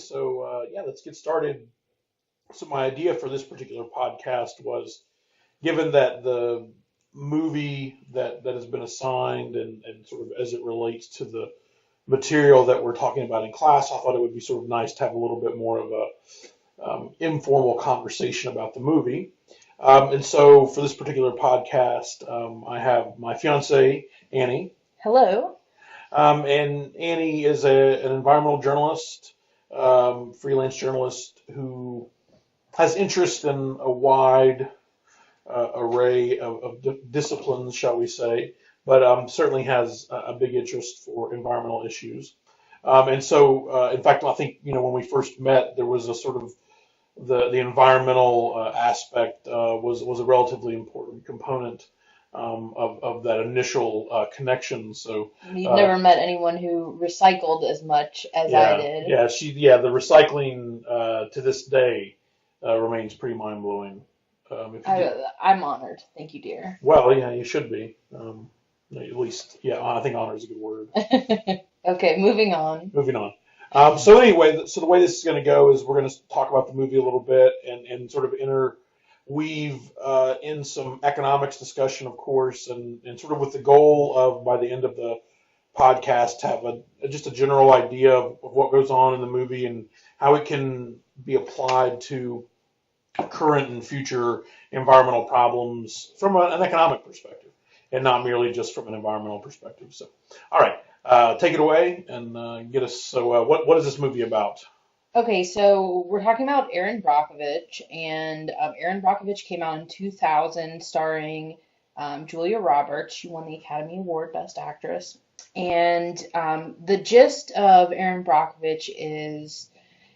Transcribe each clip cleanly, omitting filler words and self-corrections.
So let's get started. So my idea for this particular podcast was, given that the movie that has been assigned and sort of as it relates to the material that we're talking about in class, I thought it would be sort of nice to have a little bit more of a informal conversation about the movie. And so for this particular podcast, I have my fiance, Annie. Hello. And Annie is an environmental journalist, freelance journalist who has interest in a wide array of disciplines, shall we say, but certainly has a big interest for environmental issues. In fact, I think when we first met, there was a sort of the environmental aspect was a relatively important component of that initial connection. So You've never met anyone who recycled as much as I yeah, did. the recycling to this day remains pretty mind blowing. I'm honored. Thank you, dear. Well, yeah, you should be. At least, yeah, I think honor is a good word. Okay, moving on. Moving on. So anyway, so the way this is going to go is we're going to talk about the movie a little bit and sort of interweave in some economics discussion, of course, and sort of with the goal of by the end of the podcast to have just a general idea of what goes on in the movie and how it can be applied to current and future environmental problems from an economic perspective and not merely just from an environmental perspective. So, all right. Take it away and get us. So, what is this movie about? Okay, so we're talking about Erin Brockovich, and Erin Brockovich came out in 2000, starring Julia Roberts. She won the Academy Award Best Actress. And the gist of Erin Brockovich is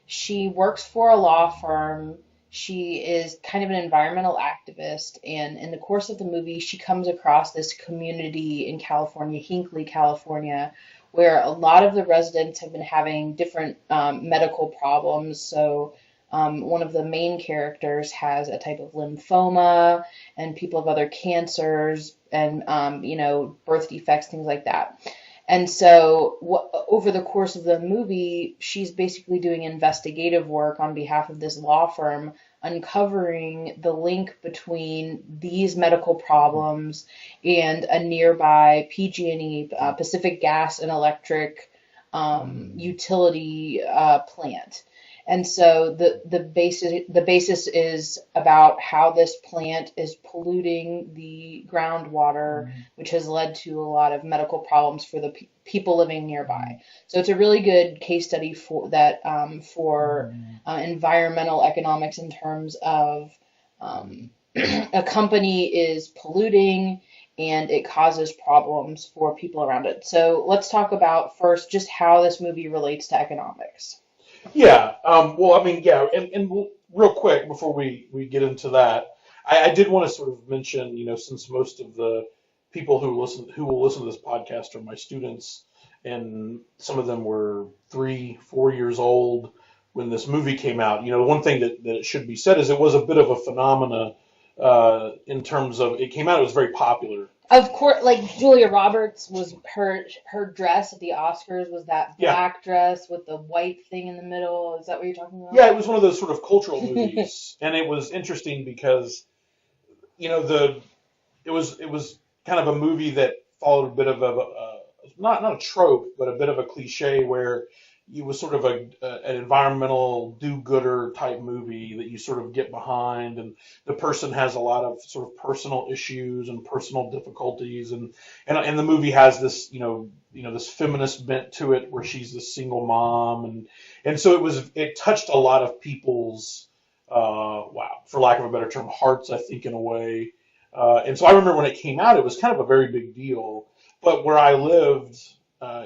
she works for a law firm. She is kind of an environmental activist, and in the course of the movie, she comes across this community in California, Hinckley, California, where a lot of the residents have been having different medical problems. So one of the main characters has a type of lymphoma, and people have other cancers and, birth defects, things like that. And so over the course of the movie, she's basically doing investigative work on behalf of this law firm, uncovering the link between these medical problems and a nearby PG&E, Pacific Gas and Electric utility plant. And so the basis is about how this plant is polluting the groundwater, which has led to a lot of medical problems for the people living nearby. So it's a really good case study for that for environmental economics in terms of a company is polluting and it causes problems for people around it. So let's talk about first just how this movie relates to economics. Yeah. Well, I mean, yeah, and real quick before we get into that, I did want to sort of mention, since most of the people who will listen to this podcast are my students, and some of them were 3, 4 years old when this movie came out. One thing that it should be said is it was a bit of a phenomena in terms of it came out. It was very popular. Of course, like Julia Roberts was her dress at the Oscars was that black dress with the white thing in the middle. Is that what you're talking about? Yeah, it was one of those sort of cultural movies, and it was interesting because it was kind of a movie that followed a bit of a not a trope, but a bit of a cliche where it was sort of an environmental do-gooder type movie that you sort of get behind, and the person has a lot of sort of personal issues and personal difficulties, and the movie has this this feminist bent to it where she's this single mom, and so it touched a lot of people's for lack of a better term, hearts, I think, in a way. And so I remember when it came out, it was kind of a very big deal. But where I lived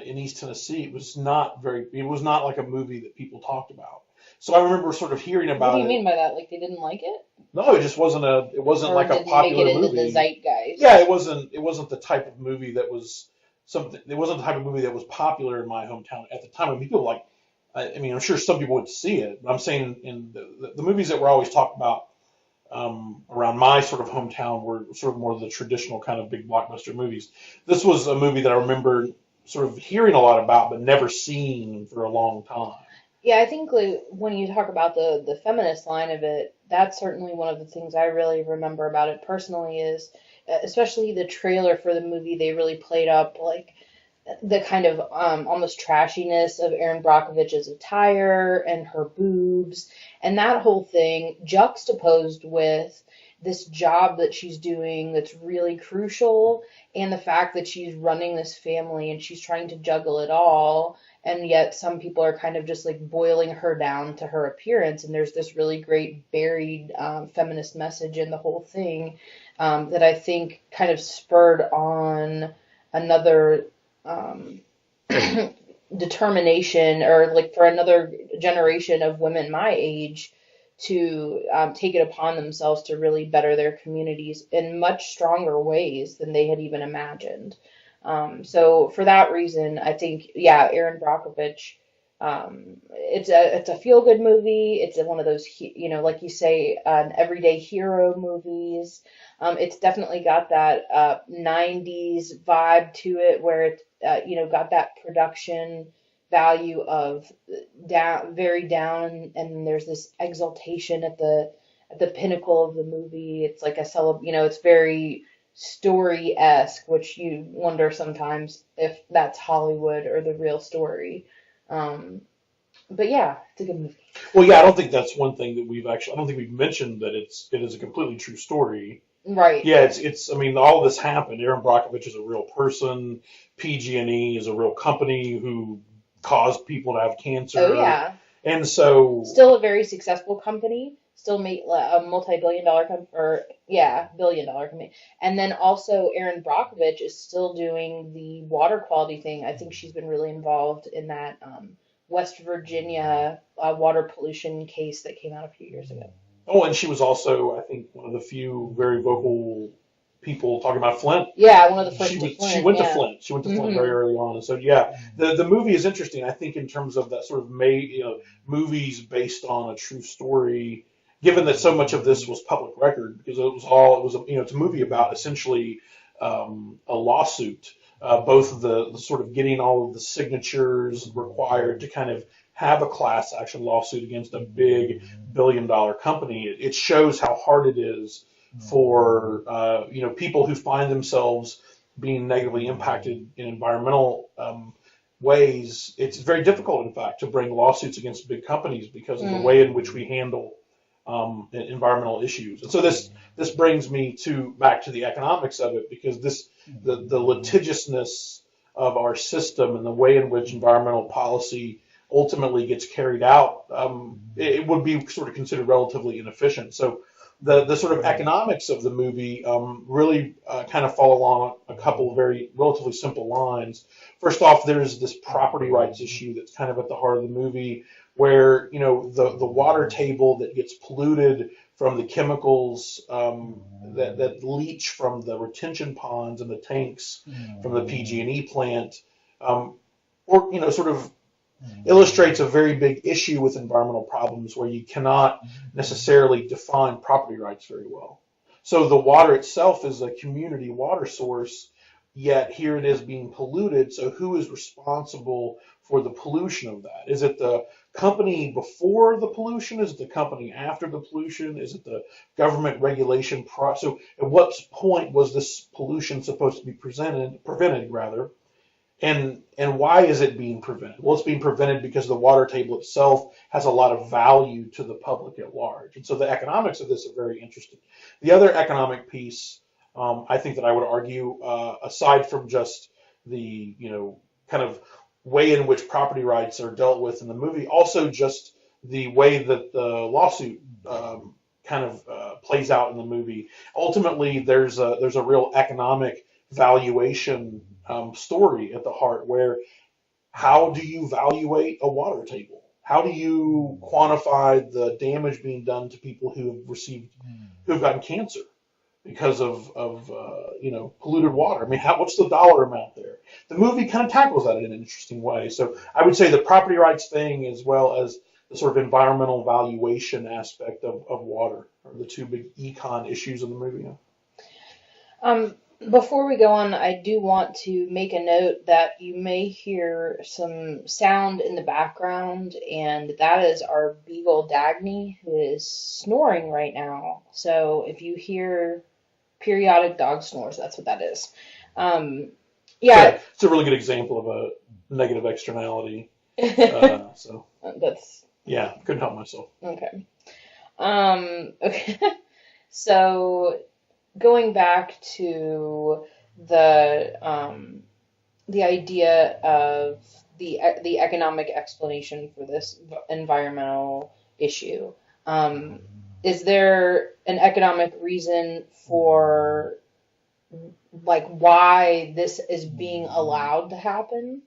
in East Tennessee, it was not like a movie that people talked about. So I remember sort of hearing about it. What do you mean by that? Like they didn't like it? No, it just wasn't like a popular make it into movie. The zeitgeist. Yeah, it wasn't the type of movie that was something. It wasn't the type of movie that was popular in my hometown at the time. I mean, people I'm sure some people would see it, but I'm saying in the movies that were always talked about around my sort of hometown were sort of more of the traditional kind of big blockbuster movies. This was a movie that I remember sort of hearing a lot about, but never seen for a long time. Yeah, I think like, when you talk about the feminist line of it, that's certainly one of the things I really remember about it personally is, especially the trailer for the movie, they really played up like the kind of almost trashiness of Erin Brockovich's attire and her boobs and that whole thing juxtaposed with this job that she's doing that's really crucial and the fact that she's running this family and she's trying to juggle it all and yet some people are kind of just like boiling her down to her appearance and there's this really great buried feminist message in the whole thing that I think kind of spurred on another um, determination or like for another generation of women my age to take it upon themselves to really better their communities in much stronger ways than they had even imagined. So for that reason, I think, yeah, Erin Brockovich, it's a feel good movie. It's one of those, like you say, an everyday hero movies. It's definitely got that 90s vibe to it where it's, got that production value of down, very down, and there's this exaltation at the pinnacle of the movie. It's like it's very story-esque, which you wonder sometimes if that's Hollywood or the real story. Um, but yeah, it's a good movie. Well, yeah, I don't think that's one thing that I don't think we've mentioned that it is a completely true story. Right. Yeah, I mean, all of this happened. Erin Brockovich is a real person. PG&E is a real company who caused people to have Oh cancer. yeah. And so, Still a very successful company. Still made a multi-billion dollar company, or yeah, billion dollar company. And then also Erin Brockovich is still doing the water quality thing. I think she's been really involved in that West Virginia water pollution case that came out a few years ago. oh, and she was also, I think, one of the few very vocal people talking about Flint. Yeah, one of the first to She Flint. went to Yeah. Flint. She went to Flint very Hmm. early on, and so yeah, the movie is interesting. I think in terms of that sort of movies based on a true story. Given that so much of this was public record, because it was it's a movie about essentially a lawsuit, both the sort of getting all of the signatures required to kind of have a class action lawsuit against a big billion-dollar company. It shows how hard it is for people who find themselves being negatively impacted in environmental ways. It's very difficult, in fact, to bring lawsuits against big companies because of the Mm. way in which we handle environmental issues. And so this brings me back to the economics of it because the litigiousness of our system and the way in which environmental policy ultimately gets carried out, it would be sort of considered relatively inefficient. So the sort of economics of the movie really kind of follow along a couple of very relatively simple lines. First off, there's this property rights issue that's kind of at the heart of the movie, where the water table that gets polluted from the chemicals that leach from the retention ponds and the tanks from the PG&E plant, or sort of illustrates a very big issue with environmental problems where you cannot necessarily define property rights very well. So the water itself is a community water source, yet here it is being polluted. So who is responsible for the pollution of that? Is it the company before the pollution? Is it the company after the pollution? Is it the government regulation process? So at what point was this pollution supposed to be prevented rather? And why is it being prevented? Well, it's being prevented because the water table itself has a lot of value to the public at large. And so the economics of this are very interesting. The other economic piece, I think that I would argue, aside from just the, kind of way in which property rights are dealt with in the movie, also just the way that the lawsuit kind of plays out in the movie. Ultimately, there's a real economic valuation story at the heart where how do you evaluate a water table? How do you quantify the damage being done to people who have gotten cancer because of polluted water? I mean, what's the dollar amount there? The movie kind of tackles that in an interesting way. So I would say the property rights thing as well as the sort of environmental valuation aspect of water are the two big econ issues in the movie. Um, Before we go on, I do want to make a note that you may hear some sound in the background, and that is our beagle Dagny, who is snoring right now. So if you hear periodic dog snores, that's what that is. Um, yeah, It's a really good example of a negative externality. So that's yeah, couldn't help myself. okay. Okay. So going back to the idea of the economic explanation for this environmental issue. Um, is there an economic reason for like why this is being allowed to happen?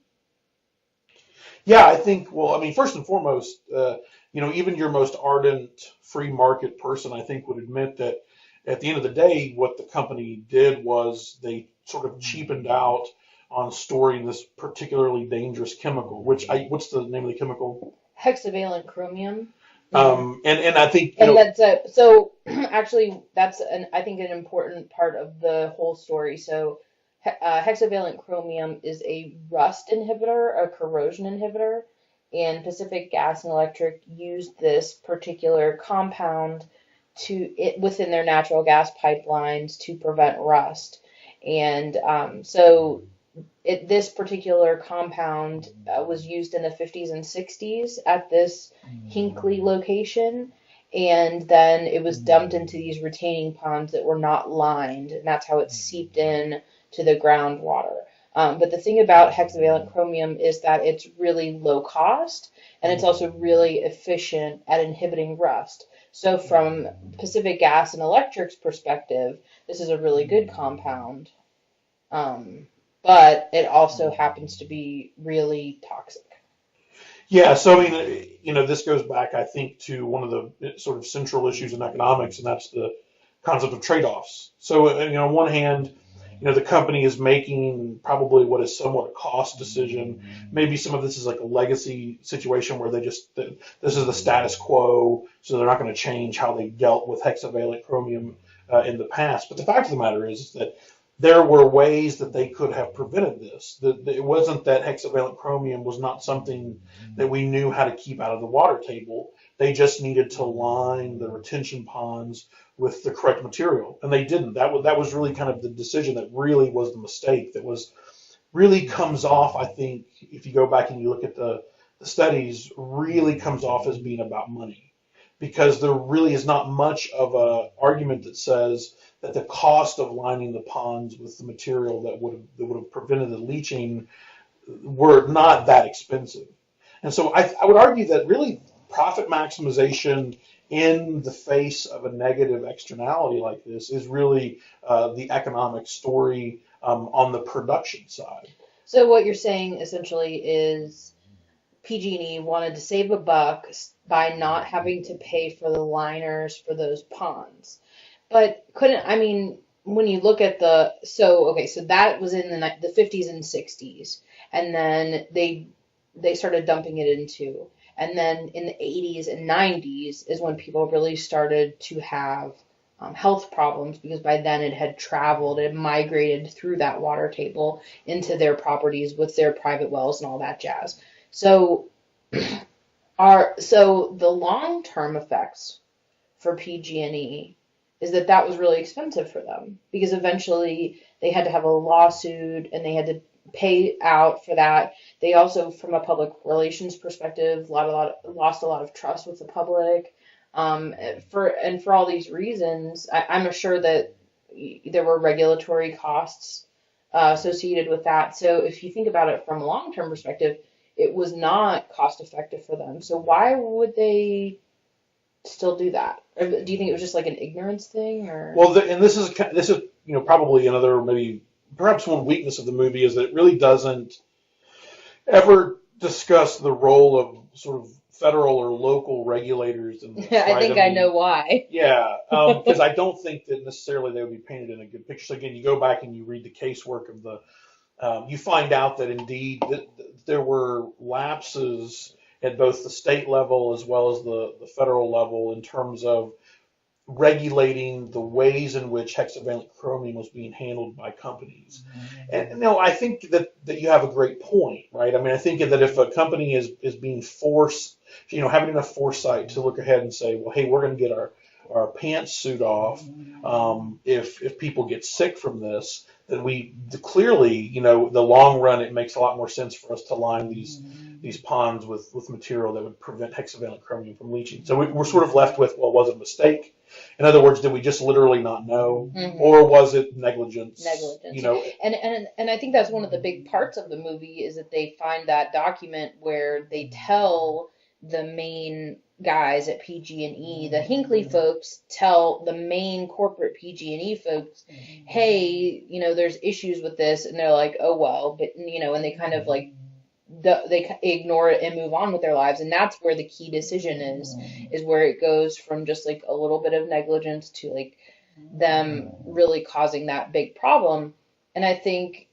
Yeah, I think. Well, I mean, first and foremost, even your most ardent free market person, I think, would admit that at the end of the day, what the company did was they sort of cheapened out on storing this particularly dangerous chemical. What's the name of the chemical? Hexavalent chromium. Hmm. And I think, And that's so actually that's I think an important part of the whole story. So hexavalent chromium is a rust inhibitor, a corrosion inhibitor, and Pacific Gas and Electric used this particular compound within their natural gas pipelines to prevent rust. And this particular compound was used in the 50s and 60s at this Hinkley location, and then it was dumped into these retaining ponds that were not lined, and that's how it seeped in to the groundwater. But the thing about hexavalent chromium is that it's really low cost, and it's also really efficient at inhibiting rust. So from Pacific Gas and Electric's perspective, this is a really good compound. Um, but it also happens to be really toxic. yeah. So I mean, this goes back, I think, to one of the sort of central issues in economics, and that's the concept of trade-offs. So, on one hand, the company is making probably what is somewhat a cost decision. Maybe some of this is like a legacy situation where this is the status quo, so they're not going to change how they dealt with hexavalent chromium in the past. But the fact of the matter is that there were ways that they could have prevented this. That it wasn't that hexavalent chromium was not something that we knew how to keep out of the water table. They just needed to line the retention ponds with the correct material, and they didn't. That was really kind of the decision that really was the mistake. That was really comes off. I think if you go back and you look at the studies, really comes off as being about money, because there really is not much of a argument that says that the cost of lining the ponds with the material that would have prevented the leaching were not that expensive. And so I would argue that really profit maximization in the face of a negative externality like this is really the economic story on the production side. So what you're saying essentially is PG&E wanted to save a buck by not having to pay for the liners for those ponds. But couldn't, I mean, when you look at so that was in the 50s and 60s, and then they started dumping it into, and then in the 80s and 90s is when people really started to have health problems because by then it had traveled, it had migrated through that water table into their properties with their private wells and all that jazz. So the long-term effects for PG&E is that was really expensive for them because eventually they had to have a lawsuit and they had to pay out for that. They also, from a public relations perspective, lost a lot of trust with the public. For all these reasons, I'm sure that there were regulatory costs associated with that. So if you think about it from a long-term perspective, it was not cost effective for them. So why would they still do that? Or do you think it was just like an ignorance thing, or? Well, and this is probably another maybe perhaps one weakness of the movie is that it really doesn't ever discuss the role of sort of federal or local regulators in this, I right? I think I know mean, why. yeah, because I don't think that necessarily they would be painted in a good picture. So again, you go back and you read the casework of you find out that indeed there were lapses at both the state level as well as the federal level in terms of regulating the ways in which hexavalent chromium was being handled by companies. And I think that you have a great point, right? I mean, I think that if a company is being forced, having enough foresight to look ahead and say, well, hey, we're going to get our pantsuit off. If people get sick from this, then we clearly, the long run, it makes a lot more sense for us to line these ponds with material that would prevent hexavalent chromium from leaching. So we're sort of left with, well, was it a mistake? In other words, did we just literally not know, or was it negligence? And I think that's one of the big parts of the movie is that they find that document where they tell the main guys at PG&E, the Hinckley folks tell the main corporate PG&E folks, hey, there's issues with this, and they're like, oh well, but and they kind of like they ignore it and move on with their lives, and that's where the key decision is where it goes from just like a little bit of negligence to like them really causing that big problem. And I think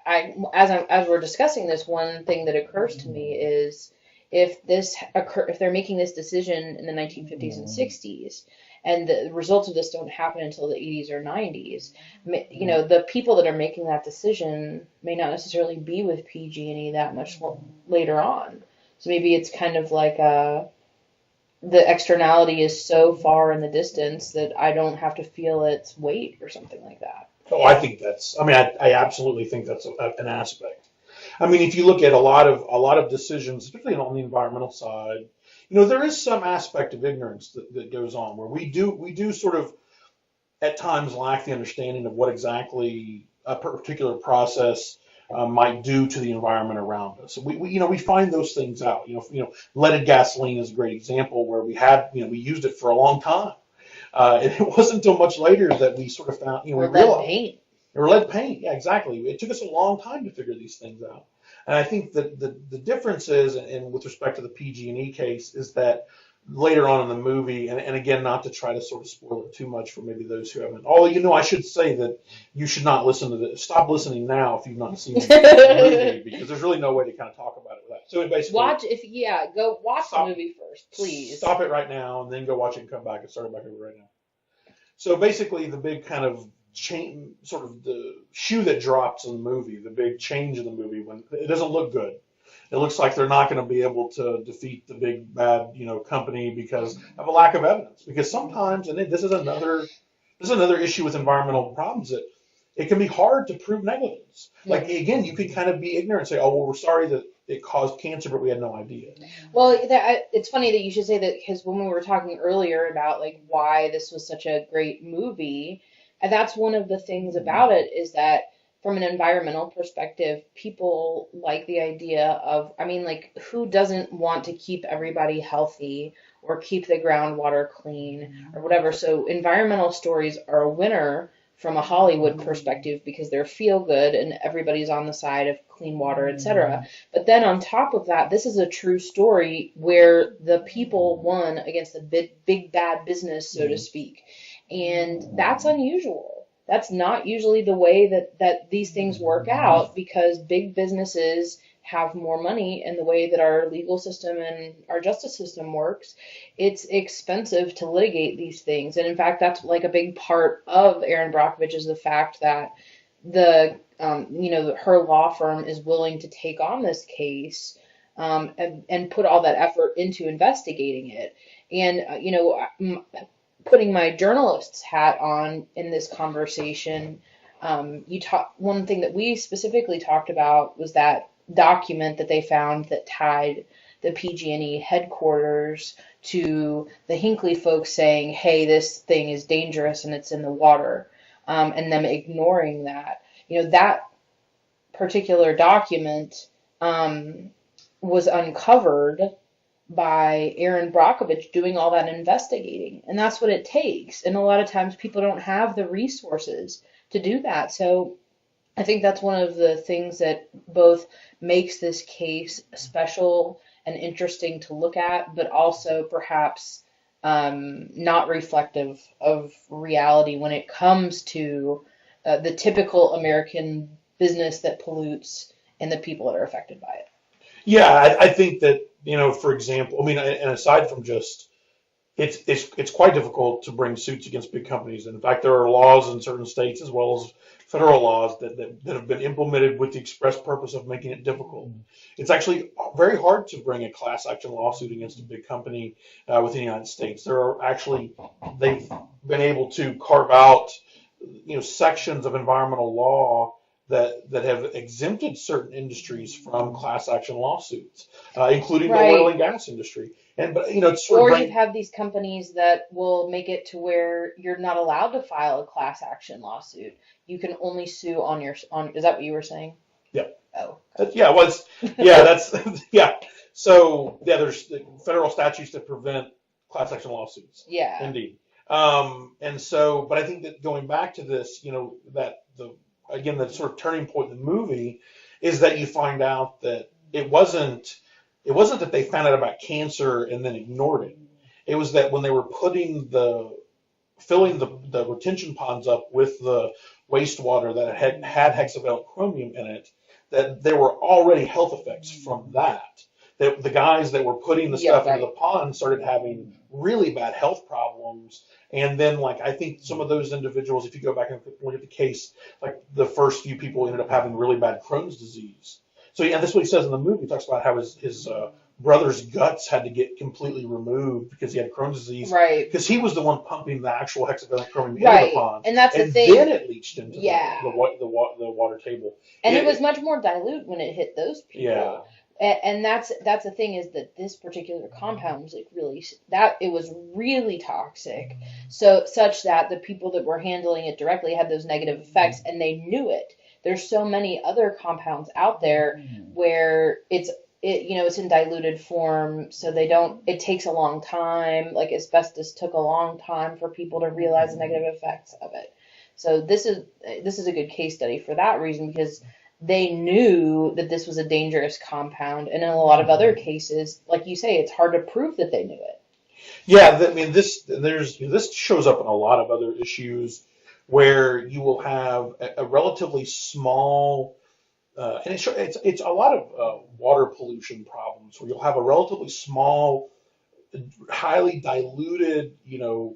as we're discussing this, one thing that occurs to me is if they're making this decision in the 1950s and 60s, and the results of this don't happen until the 80s or 90s, the people that are making that decision may not necessarily be with PG&E that much later on. So maybe it's kind of like the externality is so far in the distance that I don't have to feel its weight or something like that. Oh, I absolutely think that's an aspect. I mean, if you look at a lot of decisions, especially on the environmental side, there is some aspect of ignorance that goes on where we do sort of at times lack the understanding of what exactly a particular process might do to the environment around us. We find those things out. Leaded gasoline is a great example where we used it for a long time. And it wasn't until much later that we sort of found, we realized. Paint. Or lead paint, yeah, exactly. It took us a long time to figure these things out. And I think that the difference is, and with respect to the PG&E case, is that later on in the movie, and again, not to try to sort of spoil it too much for maybe those who haven't. Although, I should say that you should not listen to this. Stop listening now if you've not seen the movie, because there's really no way to kind of talk about it without. So it basically go watch the movie first, please. Stop it right now, and then go watch it and come back and start it back over right now. So basically, the big kind of change, sort of the shoe that drops in the movie, the big change in the movie, when it doesn't look good. It looks like they're not going to be able to defeat the big bad, company because of a lack of evidence. Because sometimes, and this is another issue with environmental problems, that it can be hard to prove negligence. Like again, you could kind of be ignorant and say, oh well, we're sorry that it caused cancer, but we had no idea. Well, it's funny that you should say that, because when we were talking earlier about like why this was such a great movie, and that's one of the things about it is that from an environmental perspective, people like the idea of, like, who doesn't want to keep everybody healthy or keep the groundwater clean or whatever? So environmental stories are a winner from a Hollywood perspective because they're feel good and everybody's on the side of clean water, etc. But then on top of that, this is a true story where the people won against the big bad business, so to speak. And that's unusual. That's not usually the way that these things work out, because big businesses have more money, and the way that our legal system and our justice system works, it's expensive to litigate these things. And in fact, that's like a big part of Erin Brockovich, is the fact that her law firm is willing to take on this case and put all that effort into investigating it. And, putting my journalist's hat on in this conversation, one thing that we specifically talked about was that document that they found that tied the PG&E headquarters to the Hinckley folks saying, hey, this thing is dangerous and it's in the water, and them ignoring that. That particular document was uncovered by Erin Brockovich doing all that investigating. And that's what it takes. And a lot of times people don't have the resources to do that. So I think that's one of the things that both makes this case special and interesting to look at, but also perhaps not reflective of reality when it comes to the typical American business that pollutes and the people that are affected by it. Yeah, I think that, for example, and aside from just it's quite difficult to bring suits against big companies. And in fact, there are laws in certain states as well as federal laws that have been implemented with the express purpose of making it difficult. It's actually very hard to bring a class action lawsuit against a big company within the United States. There are actually they've been able to carve out sections of environmental law that have exempted certain industries from class action lawsuits, including the oil Right. and gas industry. And but it's sort of Or you've bring had these companies that will make it to where you're not allowed to file a class action lawsuit. You can only sue on is that what you were saying? yeah. Oh, Yeah, well, yeah, that's yeah. So yeah, there's the federal statutes that prevent class action lawsuits. yeah. Indeed. And so, but I think that going back to this, that the sort of turning point in the movie is that you find out that it wasn't that they found out about cancer and then ignored it. It was that when they were filling the retention ponds up with the wastewater that had hexavalent chromium in it, that there were already health effects from that. The guys that were putting the Yeah, stuff into the right. pond started having really bad health problems. And then, like, I think some of those individuals, if you go back and look at the case, like the first few people ended up having really bad Crohn's disease. So, yeah, that's what he says in the movie. He talks about how his brother's guts had to get completely removed because he had Crohn's disease, Right. because he was the one pumping the actual hexavalent chromium into the Right. pond, And that's the and then thing. it leached into Yeah. the water table. And it was It, much more dilute when it hit those yeah, people. And that's the thing, is that this particular compound was like really, that it was really toxic. So such that the people that were handling it directly had those negative effects and they knew it. There's so many other compounds out there where it's in diluted form, so they don't, it takes a long time. Like asbestos took a long time for people to realize the negative effects of it. So this is a good case study for that reason, because they knew that this was a dangerous compound, and in a lot of other cases, like you say, it's hard to prove that they knew it. yeah. I mean, this shows up in a lot of other issues where you will have a relatively small, and it's a lot of water pollution problems where you'll have a relatively small, highly diluted,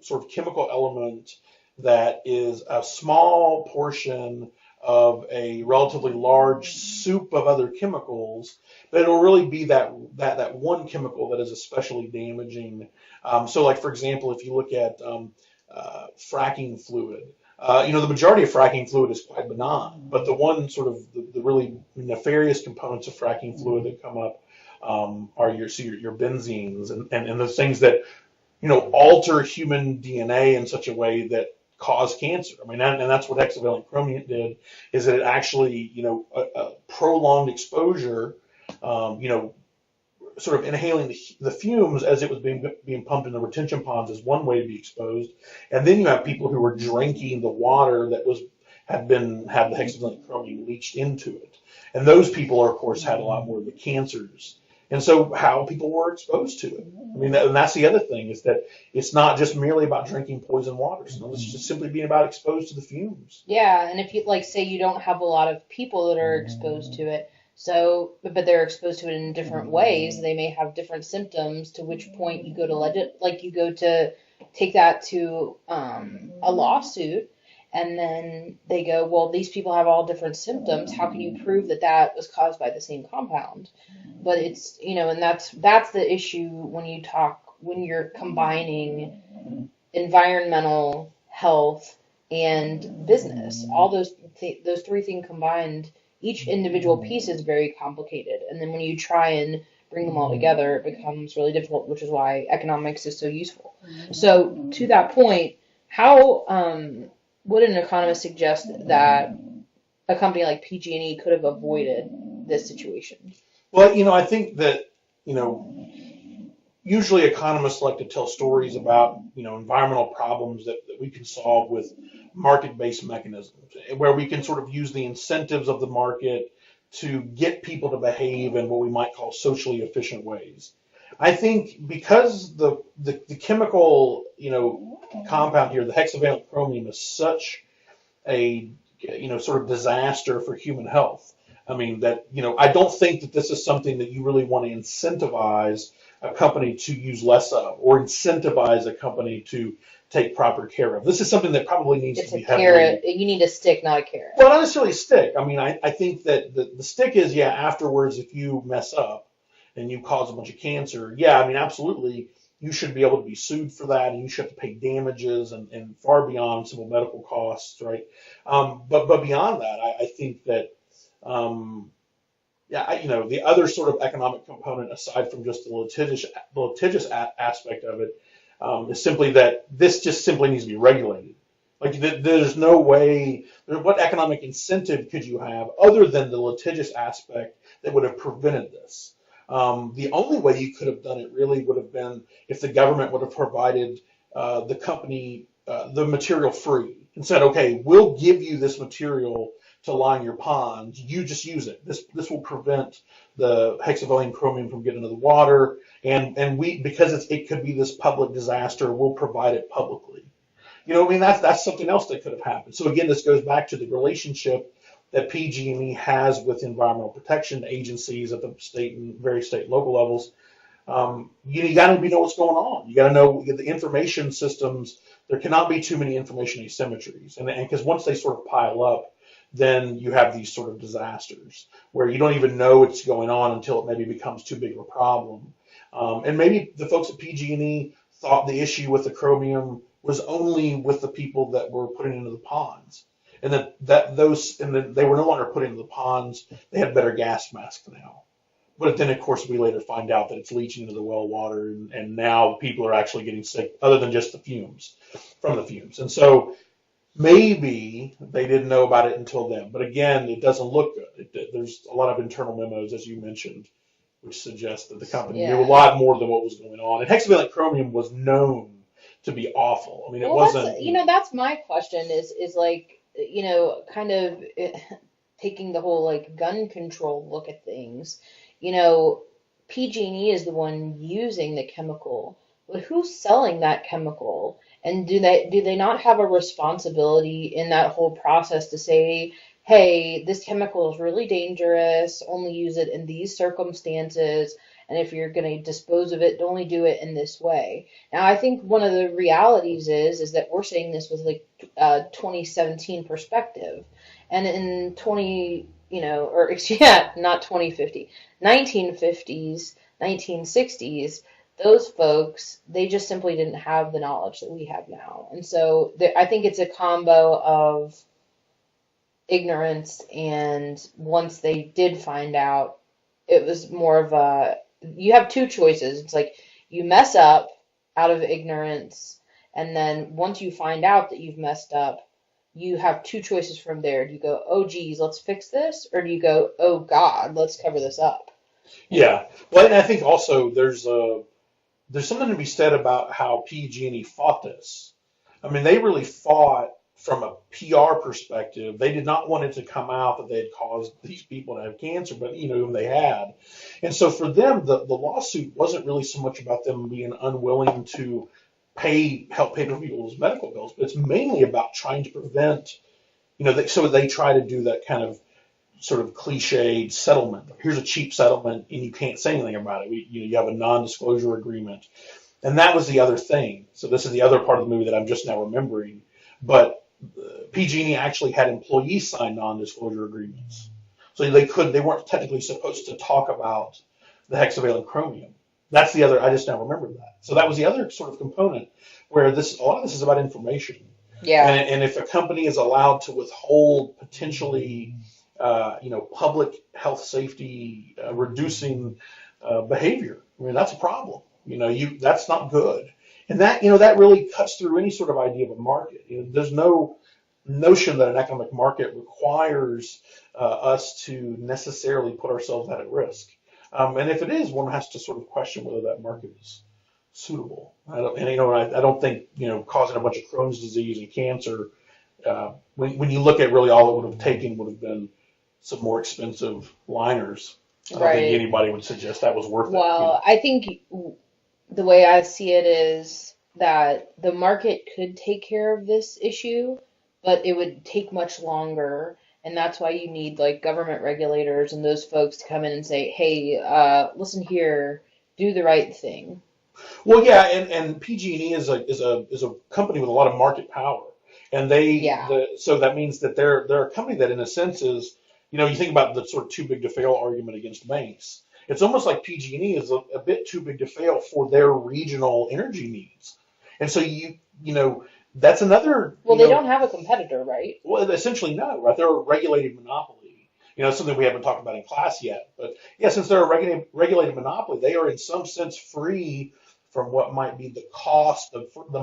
sort of chemical element that is a small portion of a relatively large soup of other chemicals, but it'll really be that one chemical that is especially damaging. So, like for example, if you look at fracking fluid, the majority of fracking fluid is quite benign, but the one sort of the really nefarious components of fracking fluid that come up are your benzenes and the things that alter human DNA in such a way that cause cancer. I mean, and that's what hexavalent chromium did, is that it actually, a prolonged exposure, sort of inhaling the fumes as it was being pumped in the retention ponds is one way to be exposed. And then you have people who were drinking the water that had the hexavalent chromium leached into it. And those people, of course, had a lot more of the cancers. And so how people were exposed to it. I mean, and that's the other thing, is that it's not just merely about drinking poison water. It's just simply being about exposed to the fumes. Yeah, and if you, like, say you don't have a lot of people that are exposed to it, so but they're exposed to it in different ways, they may have different symptoms. To which point you go to you go to take that to a lawsuit, and then they go, well, these people have all different symptoms. How can you prove that that was caused by the same compound? But it's, and that's the issue when you're combining environmental, health, and business. All those three things combined, each individual piece is very complicated, and then when you try and bring them all together, it becomes really difficult, which is why economics is so useful. So to that point, how would an economist suggest that a company like PG&E could have avoided this situation? Well, I think that, you know, usually economists like to tell stories about, environmental problems that we can solve with market-based mechanisms, where we can sort of use the incentives of the market to get people to behave in what we might call socially efficient ways. I think because the chemical, compound here, the hexavalent chromium, is such a, sort of disaster for human health. I mean, that, I don't think that this is something that you really want to incentivize a company to use less of or incentivize a company to take proper care of. This is something that probably needs to It's a be heavily. carrot. You need a stick, not a carrot. Well, not necessarily a stick. I mean, I think that the stick is, yeah, afterwards, if you mess up and you cause a bunch of cancer, yeah, I mean, absolutely, you should be able to be sued for that, and you should have to pay damages and far beyond simple medical costs, right? But beyond that, I think that, yeah, the other sort of economic component, aside from just the litigious aspect of it, is simply that this just simply needs to be regulated. Like there's no way, what economic incentive could you have other than the litigious aspect that would have prevented this? The only way you could have done it really would have been if the government would have provided the company the material free and said, okay, we'll give you this material to line your ponds. You just use it. This will prevent the hexavalent chromium from getting into the water, and we, because it could be this public disaster, we'll provide it publicly. I mean, that's something else that could have happened. So again, this goes back to the relationship that PG&E has with environmental protection agencies at the state and various state and local levels. You got to know what's going on. You got to know the information systems. There cannot be too many information asymmetries, and because once they sort of pile up, then you have these sort of disasters where you don't even know what's going on until it maybe becomes too big of a problem. And maybe the folks at PG&E thought the issue with the chromium was only with the people that were putting it into the ponds, and that they were no longer putting it into the ponds. They had better gas masks now. But then, of course, we later find out that it's leaching into the well water, and now people are actually getting sick, other than just the fumes, from the fumes. And so maybe they didn't know about it until then. But again, it doesn't look good. There's a lot of internal memos, as you mentioned, which suggest that the company knew a Yeah. lot more than what was going on. And hexavalent chromium was known to be awful. I mean, it Well, wasn't, that's my question is like, kind of taking the whole like gun control look at things. You know, PG&E is the one using the chemical, but who's selling that chemical? And do they not have a responsibility in that whole process to say, hey, this chemical is really dangerous, only use it in these circumstances, and if you're going to dispose of it, only do it in this way. Now, I think one of the realities is that we're saying this with like 2017 perspective, and in 20, or yeah, not 2050, 1950s, 1960s, those folks, they just simply didn't have the knowledge that we have now. And so I think it's a combo of ignorance, and once they did find out, it was more of you have two choices. It's like you mess up out of ignorance, and then once you find out that you've messed up, you have two choices from there. Do you go, oh geez, let's fix this, or do you go, oh God, let's cover this up? yeah. Well, and I think also there's something to be said about how PG&E fought this. I mean, they really fought from a PR perspective. They did not want it to come out that they had caused these people to have cancer, but whom they had. And so for them, the lawsuit wasn't really so much about them being unwilling to help pay for people's medical bills, but it's mainly about trying to prevent, so they try to do that kind of sort of cliched settlement. Here's a cheap settlement, and you can't say anything about it. You have a non-disclosure agreement, and that was the other thing. So this is the other part of the movie that I'm just now remembering. But PG&E actually had employees sign non-disclosure agreements, so they weren't technically supposed to talk about the hexavalent chromium. That's the other. I just now remember that. So that was the other sort of component where a lot of this is about information. Yeah. And if a company is allowed to withhold potentially public health safety reducing behavior, I mean, that's a problem. That's not good. And that really cuts through any sort of idea of a market. There's no notion that an economic market requires us to necessarily put ourselves at risk. And if it is, one has to sort of question whether that market is suitable. I don't think causing a bunch of Crohn's disease and cancer. When you look at really all it would have taken would have been some more expensive liners. I don't think Right. anybody would suggest that was worth it. Well, I think the way I see it is that the market could take care of this issue, but it would take much longer. And that's why you need like government regulators and those folks to come in and say, hey, listen here. do the right thing. Well, yeah, and PG&E is a company with a lot of market power, and Yeah. so that means that they're a company that in a sense is, you think about the sort of too big to fail argument against banks. It's almost like PG&E is a bit too big to fail for their regional energy needs, and so that's another Well, they don't have a competitor, right? well, essentially no, right? They're a regulated monopoly. Something we haven't talked about in class yet. But yeah, since they're a regulated monopoly, they are in some sense free from what might be the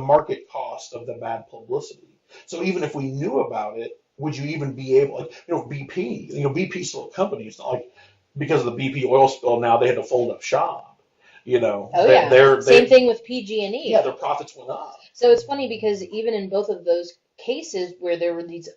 market cost of the bad publicity. So even if we knew about it, would you even be able, like, BP, BP's still a company. It's not like because of the BP oil spill now they had to fold up shop. Oh yeah. Same They thing with yeah, PG&E. their profits went up. So it's funny because even in both of those cases where there were these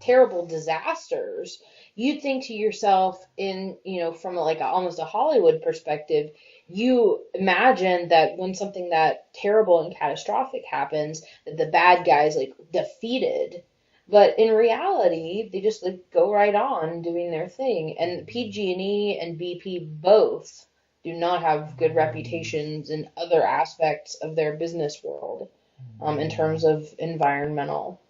terrible disasters, you'd think to yourself from like almost a Hollywood perspective, you imagine that when something that terrible and catastrophic happens, that the bad guys like defeated. But in reality, they just like go right on doing their thing. And PG&E and BP both do not have good reputations in other aspects of their business world, in terms of environmental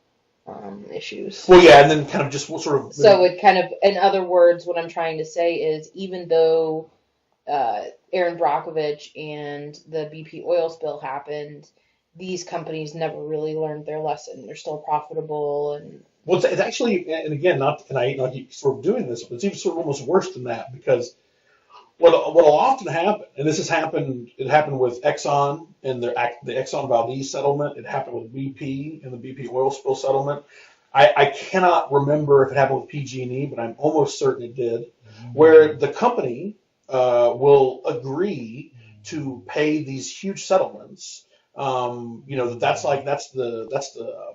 issues. Well, yeah, and then kind of just sort of So it kind of, in other words, what I'm trying to say is even though Erin Brockovich and the BP oil spill happened, these companies never really learned their lesson. They're still profitable and well, it's actually, and again, I keep sort of doing this, but it's even sort of almost worse than that because what'll often happen, and this has happened, it happened with Exxon and the Exxon Valdez settlement. It happened with BP and the BP oil spill settlement. I cannot remember if it happened with PG&E, but I'm almost certain it did, where the company will agree to pay these huge settlements. That's the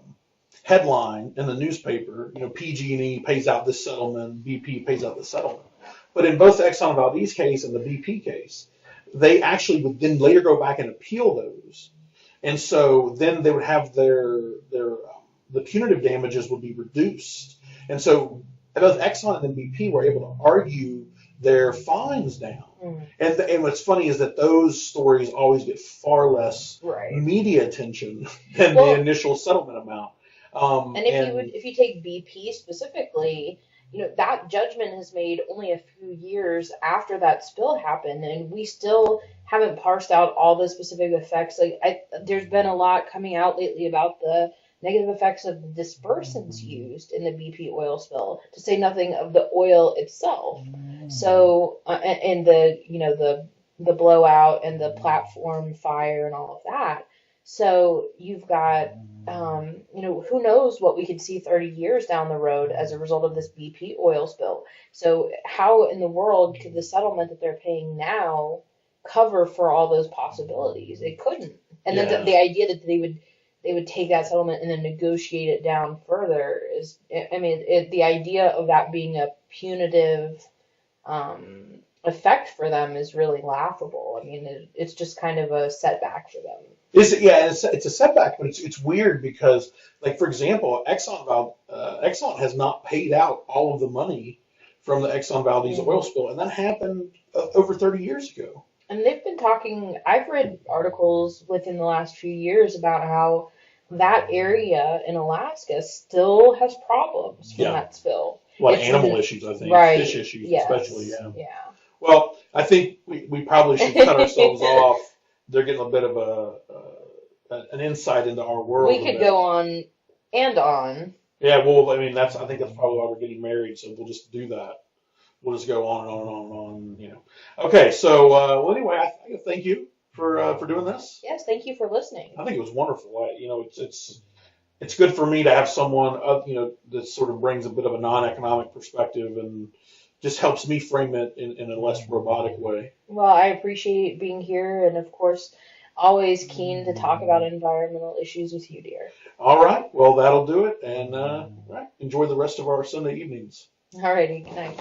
headline in the newspaper. PG&E pays out this settlement, BP pays out this settlement. But in both the Exxon Valdez case and the BP case, they actually would then later go back and appeal those, and so then they would have the punitive damages would be reduced, and so both Exxon and BP were able to argue their fines down. And what's funny is that those stories always get far less right. media attention than the initial settlement amount. And if you take BP specifically, that judgment is made only a few years after that spill happened, and we still haven't parsed out all the specific effects. There's been a lot coming out lately about the negative effects of the dispersants used in the BP oil spill, to say nothing of the oil itself. So, and the blowout and the platform fire and all of that. So you've got, who knows what we could see 30 years down the road as a result of this BP oil spill. So how in the world could the settlement that they're paying now cover for all those possibilities? It couldn't. And then the idea that they would take that settlement and then negotiate it down further is, the idea of that being a punitive effect for them is really laughable. It's just kind of a setback for them. It's a setback, but it's weird because, like, for example, Exxon has not paid out all of the money from the Exxon Valdez oil spill, and that happened over 30 years ago. And they've been talking, I've read articles within the last few years about how that area in Alaska still has problems from that spill. A lot of animal issues, I think. Right. Fish issues, Yes. especially, Yeah. Well, I think we probably should cut ourselves off. They're getting a bit of an insight into our world. We could go on and on. Yeah, well, I think that's probably why we're getting married, so we'll just do that. We'll just go on and on and on and on, Okay, so anyway, I thank you for doing this. Yes, thank you for listening. I think it was wonderful. It's good for me to have someone that sort of brings a bit of a non-economic perspective and just helps me frame it in a less robotic way. Well, I appreciate being here, and of course, always keen to talk about environmental issues with you, dear. All right, well, that'll do it, and enjoy the rest of our Sunday evenings. All righty, good night.